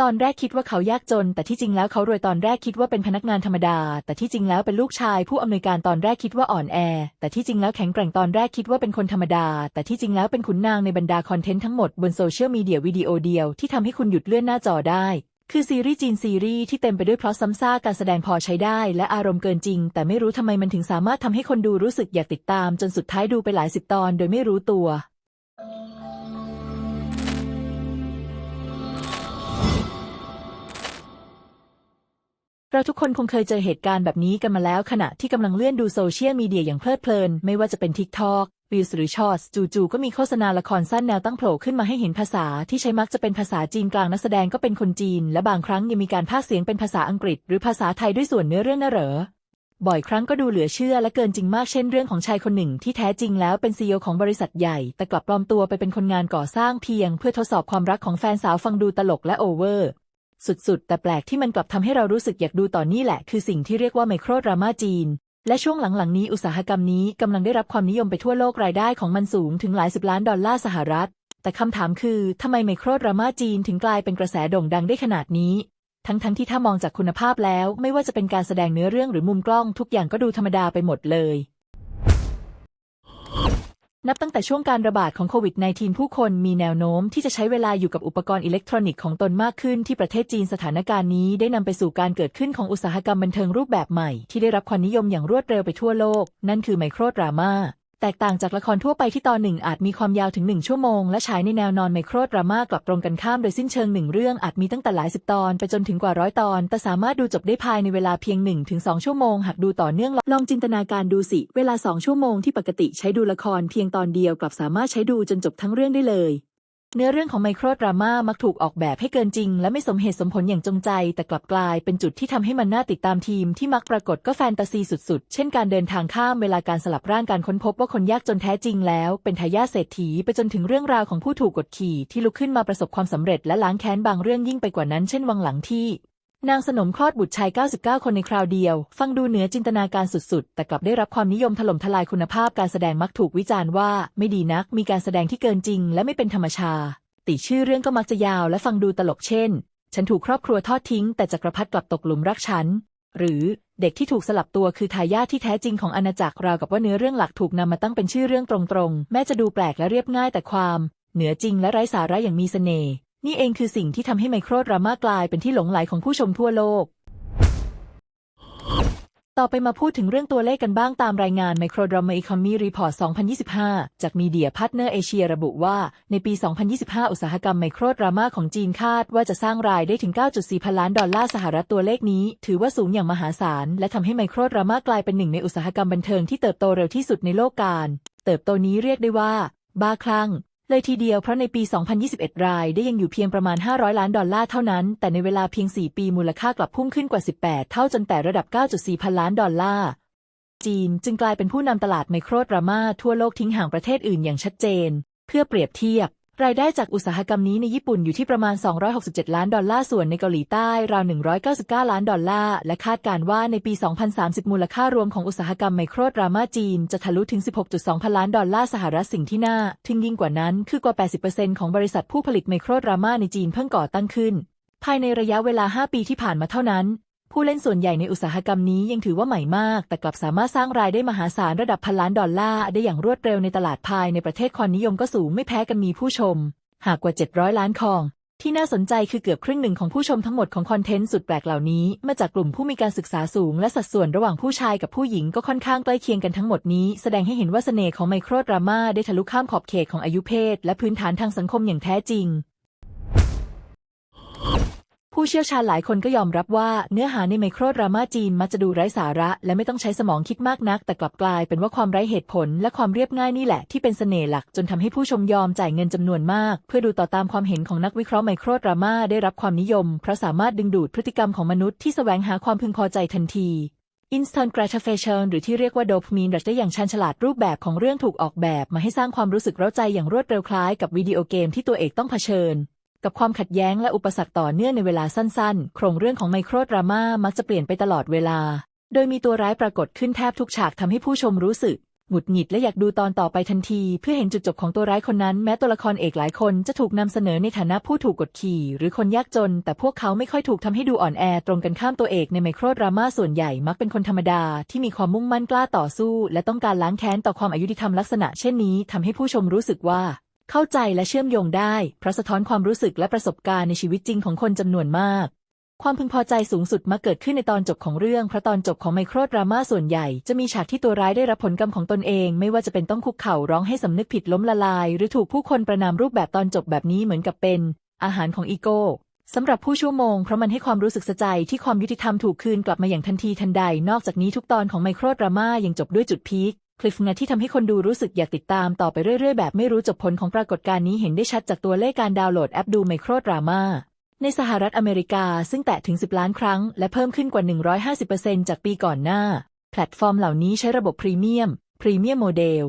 ตอนแรกคิดว่าเขายากจนแต่ที่จริงแล้วเขารวยตอนแรกคิดว่าเป็นพนักงานธรรมดาแต่ที่จริงแล้วเป็นลูกชายผู้อำนวยการตอนแรกคิดว่าอ่อนแอแต่ที่จริงแล้วแข็งแกร่งตอนแรกคิดว่าเป็นคนธรรมดาแต่ที่จริงแล้วเป็นขุนนางในบรรดาคอนเทนต์ทั้งหมดบนโซเชียลมีเดียวิดีโอเดียวที่ทำให้คุณหยุดเลื่อนหน้าจอได้คือซีรีส์จีนซีรีส์ที่เต็มไปด้วยพล็อตซ้ำซากการแสดงพอใช้ได้และอารมณ์เกินจริงแต่ไม่รู้ทำไมมันถึงสามารถทำให้คนดูรู้สึกอยากติดตามจนสุดท้ายดูไปหลายสิบตอนโดยไม่รู้ตัวเราทุกคนคงเคยเจอเหตุการณ์แบบนี้กันมาแล้วขณะที่กำลังเลื่อนดูโซเชียลมีเดียอย่างเพลิดเพลินไม่ว่าจะเป็น TikTok Reels หรือ Shorts จู่ๆก็มีโฆษณาละครสั้นแนวตั้งโผล่ขึ้นมาให้เห็นภาษาที่ใช้มักจะเป็นภาษาจีนกลางนักแสดงก็เป็นคนจีนและบางครั้งยังมีการพากย์เสียงเป็นภาษาอังกฤษหรือภาษาไทยด้วยส่วนเนื้อเรื่องน่าเหรอบ่อยครั้งก็ดูเหลือเชื่อและเกินจริงมากเช่นเรื่องของชายคนหนึ่งที่แท้จริงแล้วเป็น CEO ของบริษัทใหญ่แต่กลับปลอมตัวไปเป็นคนงานก่อสร้างเพียงเพื่อทดสอบความรักของแฟนสาวฟังดูตลกและโอเวอร์สุดๆแต่แปลกที่มันกลับทำให้เรารู้สึกอยากดูต่อนี่แหละคือสิ่งที่เรียกว่าไมโครดราม่าจีนและช่วงหลังๆนี้อุตสาหกรรมนี้กำลังได้รับความนิยมไปทั่วโลกรายได้ของมันสูงถึงหลายสิบล้านดอลลาร์สหรัฐแต่คำถามคือทำไมไมโครดราม่าจีนถึงกลายเป็นกระแสโด่งดังได้ขนาดนี้ทั้งที่ถ้ามองจากคุณภาพแล้วไม่ว่าจะเป็นการแสดงเนื้อเรื่องหรือมุมกล้องทุกอย่างก็ดูธรรมดาไปหมดเลยนับตั้งแต่ช่วงการระบาดของโควิด -19 ผู้คนมีแนวโน้มที่จะใช้เวลาอยู่กับอุปกรณ์อิเล็กทรอนิกส์ของตนมากขึ้นที่ประเทศจีนสถานการณ์นี้ได้นำไปสู่การเกิดขึ้นของอุตสาหกรรมบันเทิงรูปแบบใหม่ที่ได้รับความนิยมอย่างรวดเร็วไปทั่วโลกนั่นคือไมโครดราม่าแตกต่างจากละครทั่วไปที่ตอนหนึ่งอาจมีความยาวถึง1 ชั่วโมงและฉายในแนวนอนไมโครดราม่ากลับตรงกันข้ามโดยสิ้นเชิง1 เรื่องอาจมีตั้งแต่หลายสิบตอนไปจนถึงกว่า100 ตอนแต่สามารถดูจบได้ภายในเวลาเพียง 1-2 ชั่วโมงหากดูต่อเนื่องลองจินตนาการดูสิเวลา2 ชั่วโมงที่ปกติใช้ดูละครเพียงตอนเดียวกลับสามารถใช้ดูจนจบทั้งเรื่องได้เลยเนื้อเรื่องของไมโครดราม่ามักถูกออกแบบให้เกินจริงและไม่สมเหตุสมผลอย่างจงใจแต่กลับกลายเป็นจุดที่ทำให้มันน่าติดตามทีมที่มักปรากฏก็แฟนตาซีสุดๆเช่นการเดินทางข้ามเวลาการสลับร่างการค้นพบว่าคนยากจนแท้จริงแล้วเป็นทายาทเศรษฐีไปจนถึงเรื่องราวของผู้ถูกกดขี่ที่ลุกขึ้นมาประสบความสำเร็จและล้างแค้นบางเรื่องยิ่งไปกว่านั้นเช่นวังหลังที่นางสนมคลอดบุตรชาย99 คนในคราวเดียวฟังดูเหนือจินตนาการสุดๆแต่กลับได้รับความนิยมถล่มทลายคุณภาพการแสดงมักถูกวิจารณ์ว่าไม่ดีนักมีการแสดงที่เกินจริงและไม่เป็นธรรมชาติชื่อเรื่องก็มักจะยาวและฟังดูตลกเช่นฉันถูกครอบครัวทอดทิ้งแต่จักรพรรดิกลับตกหลุมรักฉันหรือเด็กที่ถูกสลับตัวคือทายาทที่แท้จริงของอาณาจักรราวกับว่าเนื้อเรื่องหลักถูกนำมาตั้งเป็นชื่อเรื่องตรงๆแม้จะดูแปลกและเรียบง่ายแต่ความเหนือจริงและไร้สาระอย่างมีเสน่ห์นี่เองคือสิ่งที่ทำให้ไมโครดราม่ากลายเป็นที่หลงใหลของผู้ชมทั่วโลกต่อไปมาพูดถึงเรื่องตัวเลขกันบ้างตามรายงาน Microdrama Economy Report 2025 จาก Media Partner Asia ระบุว่าในปี 2025 อุตสาหกรรมไมโครดราม่าของจีนคาดว่าจะสร้างรายได้ถึง 9.4 พันล้านดอลลาร์สหรัฐตัวเลขนี้ถือว่าสูงอย่างมหาศาลและทำให้ไมโครดราม่ากลายเป็นหนึ่งในอุตสาหกรรมบันเทิงที่เติบโตเร็วที่สุดในโลกการเติบโตนี้เรียกได้ว่าบ้าคลั่งเลยทีเดียวเพราะในปี 2021 รายได้ยังอยู่เพียงประมาณ500 ล้านดอลลาร์เท่านั้นแต่ในเวลาเพียง 4 ปีมูลค่ากลับพุ่งขึ้นกว่า 18 เท่าจนแต่ระดับ 9.4 พันล้านดอลลาร์จีนจึงกลายเป็นผู้นำตลาดไมโครดราม่าทั่วโลกทิ้งห่างประเทศอื่นอย่างชัดเจนเพื่อเปรียบเทียบรายได้จากอุตสาหกรรมนี้ในญี่ปุ่นอยู่ที่ประมาณ267 ล้านดอลลาร์ส่วนในเกาหลีใต้ราว199 ล้านดอลลาร์และคาดการณ์ว่าในปี 2030 มูลค่ารวมของอุตสาหกรรมไมโครดราม่าจีนจะทะลุถึง 16.2 พันล้านดอลลาร์สหรัฐสิ่งที่น่าทึ่งยิ่งกว่านั้นคือกว่า 80% ของบริษัทผู้ผลิตไมโครดราม่าในจีนเพิ่งก่อตั้งขึ้นภายในระยะเวลา 5 ปีที่ผ่านมาเท่านั้นผู้เล่นส่วนใหญ่ในอุตสาหกรรมนี้ยังถือว่าใหม่มากแต่กลับสามารถสร้างรายได้มหาศาลระดับพันล้านดอลลาร์ได้อย่างรวดเร็วในตลาดภายในประเทศความนิยมก็สูงไม่แพ้กันมีผู้ชมหากกว่า700 ล้านคองที่น่าสนใจคือเกือบครึ่งหนึ่งของผู้ชมทั้งหมดของคอนเทนต์สุดแปลกเหล่านี้มาจากกลุ่มผู้มีการศึกษาสูงและสัดส่วนระหว่างผู้ชายกับผู้หญิงก็ค่อนข้างใกล้เคียงกันทั้งหมดนี้แสดงให้เห็นว่าเสน่ห์ของไมโครดราม่าได้ทะลุข้ามขอบเขตของอายุเพศและพื้นฐานทางสังคมอย่างแท้จริงผู้เชี่ยวชาญหลายคนก็ยอมรับว่าเนื้อหาในไมโครดราม่าจีนมักจะดูไร้สาระและไม่ต้องใช้สมองคิดมากนักแต่กลับกลายเป็นว่าความไร้เหตุผลและความเรียบง่ายนี่แหละที่เป็นเสน่ห์หลักจนทำให้ผู้ชมยอมจ่ายเงินจำนวนมากเพื่อดูต่อตามความเห็นของนักวิเคราะห์ไมโครดราม่าได้รับความนิยมเพราะสามารถดึงดูดพฤติกรรมของมนุษย์ที่แสวงหาความพึงพอใจทันที Instant gratification หรือที่เรียกว่าโดพามีนได้อย่างชาญฉลาดรูปแบบของเรื่องถูกออกแบบมาให้สร้างความรู้สึกเร้าใจอย่างรวดเร็วคล้ายกับวิดีโอเกมที่ตัวเอกต้องเผชิญกับความขัดแย้งและอุปสรรคต่อเนื่องในเวลาสั้นๆโครงเรื่องของไมโครดราม่ามักจะเปลี่ยนไปตลอดเวลาโดยมีตัวร้ายปรากฏขึ้นแทบทุกฉากทำให้ผู้ชมรู้สึก หงุดหงิดและอยากดูตอนต่อไปทันทีเพื่อเห็นจุดจบของตัวร้ายคนนั้นแม้ตัวละครเอกหลายคนจะถูกนำเสนอในฐานะผู้ถูกกดขี่หรือคนยากจนแต่พวกเขาไม่ค่อยถูกทำให้ดูอ่อนแอตรงกันข้ามตัวเอกในไมโครดราม่าส่วนใหญ่มักเป็นคนธรรมดาที่มีความมุ่งมั่นกล้าต่อสู้และต้องการล้างแค้นต่อความอายุติธรรมลักษณะเช่นนี้ทำให้ผู้ชมรู้สึกว่าเข้าใจและเชื่อมโยงได้เพราะสะท้อนความรู้สึกและประสบการณ์ในชีวิตจริงของคนจำนวนมากความพึงพอใจสูงสุดมักเกิดขึ้นในตอนจบของเรื่องเพราะตอนจบของไมโครดราม่าส่วนใหญ่จะมีฉากที่ตัวร้ายได้รับผลกรรมของตนเองไม่ว่าจะเป็นต้องคุกเข่าร้องให้สำนึกผิดล้มละลายหรือถูกผู้คนประณามรูปแบบตอนจบแบบนี้เหมือนกับเป็นอาหารของอีโก้สำหรับผู้ชั่วโมงเพราะมันให้ความรู้สึกสะใจที่ความยุติธรรมถูกคืนกลับมาอย่างทันทีทันใดนอกจากนี้ทุกตอนของไมโครดราม่ายังจบด้วยจุดพีคคลิฟงานที่ทำให้คนดูรู้สึกอยากติดตามต่อไปเรื่อยๆแบบไม่รู้จบผลของปรากฏการณ์นี้เห็นได้ชัดจากตัวเลขการดาวน์โหลดแอปดูไมโครดราม่าในสหรัฐอเมริกาซึ่งแตะถึง10 ล้านครั้งและเพิ่มขึ้นกว่า 150% จากปีก่อนหน้าแพลตฟอร์มเหล่านี้ใช้ระบบพรีเมียมโมเดล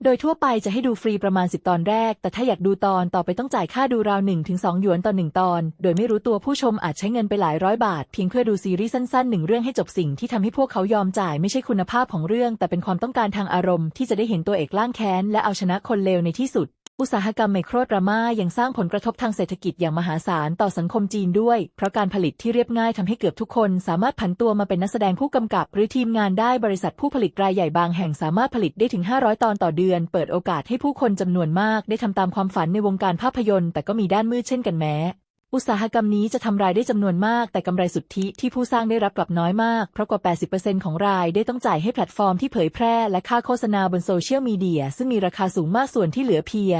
โดยทั่วไปจะให้ดูฟรีประมาณ10 ตอนแรกแต่ถ้าอยากดูตอนต่อไปต้องจ่ายค่าดูราว 1-2 หยวนต่อ1 ตอนโดยไม่รู้ตัวผู้ชมอาจใช้เงินไปหลายร้อยบาทเพียงเพื่อดูซีรีส์สั้นๆ1 เรื่องให้จบสิ่งที่ทำให้พวกเขายอมจ่ายไม่ใช่คุณภาพของเรื่องแต่เป็นความต้องการทางอารมณ์ที่จะได้เห็นตัวเอกล่างแค้นและเอาชนะคนเลวในที่สุดอุตสาหกรรมไมโครดราม่ายังสร้างผลกระทบทางเศรษฐกิจอย่างมหาศาลต่อสังคมจีนด้วยเพราะการผลิตที่เรียบง่ายทำให้เกือบทุกคนสามารถผันตัวมาเป็นนักแสดงผู้กำกับหรือทีมงานได้บริษัทผู้ผลิตรายใหญ่บางแห่งสามารถผลิตได้ถึง500 ตอนต่อเดือนเปิดโอกาสให้ผู้คนจำนวนมากได้ทำตามความฝันในวงการภาพยนตร์แต่ก็มีด้านมืดเช่นกันแม้อุตสาหกรรมนี้จะทำรายได้จำนวนมากแต่กำไรสุทธิที่ผู้สร้างได้รับกลับน้อยมากเพราะกว่า 80% ของรายได้ต้องจ่ายให้แพลตฟอร์มที่เผยแพร่และค่าโฆษณาบนโซเชียลมีเดียซึ่งมีราคาสูงมากส่วนที่เหลือเพีย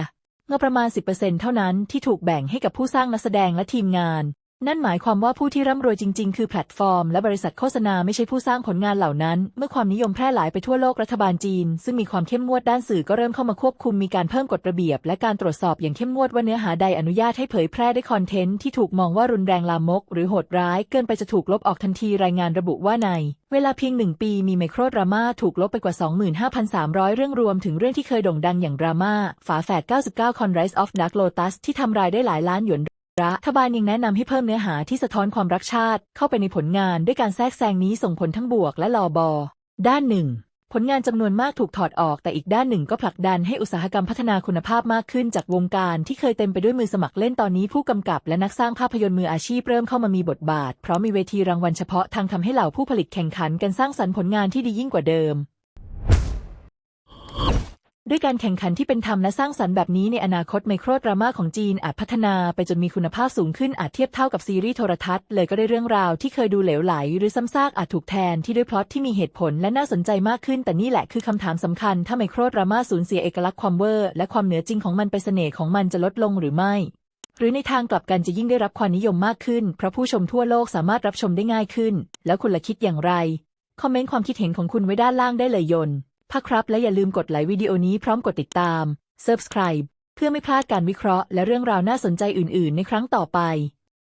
งประมาณ 10% เท่านั้นที่ถูกแบ่งให้กับผู้สร้างนักแสดงและทีมงานนั่นหมายความว่าผู้ที่ร่ำรวยจริงๆคือแพลตฟอร์มและบริษัทโฆษณาไม่ใช่ผู้สร้างผลงานเหล่านั้นเมื่อความนิยมแพร่หลายไปทั่วโลกรัฐบาลจีนซึ่งมีความเข้มงวดด้านสื่อก็เริ่มเข้ามาควบคุมมีการเพิ่มกฎระเบียบและการตรวจสอบอย่างเข้มงวดว่าเนื้อหาใดอนุญาตให้เผยแพร่ได้คอนเทนต์ที่ถูกมองว่ารุนแรงลามกหรือโหดร้ายเกินไปจะถูกลบออกทันทีรายงานระบุว่าในเวลาเพียง1 ปีมีไมโครดราม่าถูกลบไปกว่า 25,300 เรื่องรวมถึงเรื่องที่เคยโด่งดังอย่างดราม่าฝาแฝด99 Rise of Dark Lotus ที่ทำรายได้หลายล้านหยวนรัฐบาลยังแนะนำให้เพิ่มเนื้อหาที่สะท้อนความรักชาติเข้าไปในผลงานด้วยการแทรกแซงนี้ส่งผลทั้งบวกและลบด้านหนึ่งผลงานจำนวนมากถูกถอดออกแต่อีกด้านหนึ่งก็ผลักดันให้อุตสาหกรรมพัฒนาคุณภาพมากขึ้นจากวงการที่เคยเต็มไปด้วยมือสมัครเล่นตอนนี้ผู้กำกับและนักสร้างภาพยนตร์มืออาชีพเริ่มเข้ามามีบทบาทเพราะมีเวทีรางวัลเฉพาะทางทำให้เหล่าผู้ผลิตแข่งขันกันสร้างสรรค์ผลงานที่ดียิ่งกว่าเดิมด้วยการแข่งขันที่เป็นธรรมและสร้างสรรค์แบบนี้ในอนาคตไมโครดราม่าของจีนอาจพัฒนาไปจนมีคุณภาพสูงขึ้นอาจเทียบเท่ากับซีรีส์โทรทัศน์เลยก็ได้เรื่องราวที่เคยดูเหลวไหลหรือซ้ำซากอาจถูกแทนที่ด้วยพล็อตที่มีเหตุผลและน่าสนใจมากขึ้นแต่นี่แหละคือคำถามสำคัญถ้าไมโครดราม่าสูญเสียเอกลักษณ์ความเวอร์และความเหนือจริงของมันไปเสน่ห์ของมันจะลดลงหรือไม่หรือในทางกลับกันจะยิ่งได้รับความนิยมมากขึ้นเพราะผู้ชมทั่วโลกสามารถรับชมได้ง่ายขึ้นแล้วคุณล่ะคิดอย่างไรคอมเมนต์ความคิดเห็นของคุณไว้ด้านล่างได้เลยครับและอย่าลืมกดไลค์วิดีโอนี้พร้อมกดติดตาม Subscribe เพื่อไม่พลาดการวิเคราะห์และเรื่องราวน่าสนใจอื่นๆในครั้งต่อไป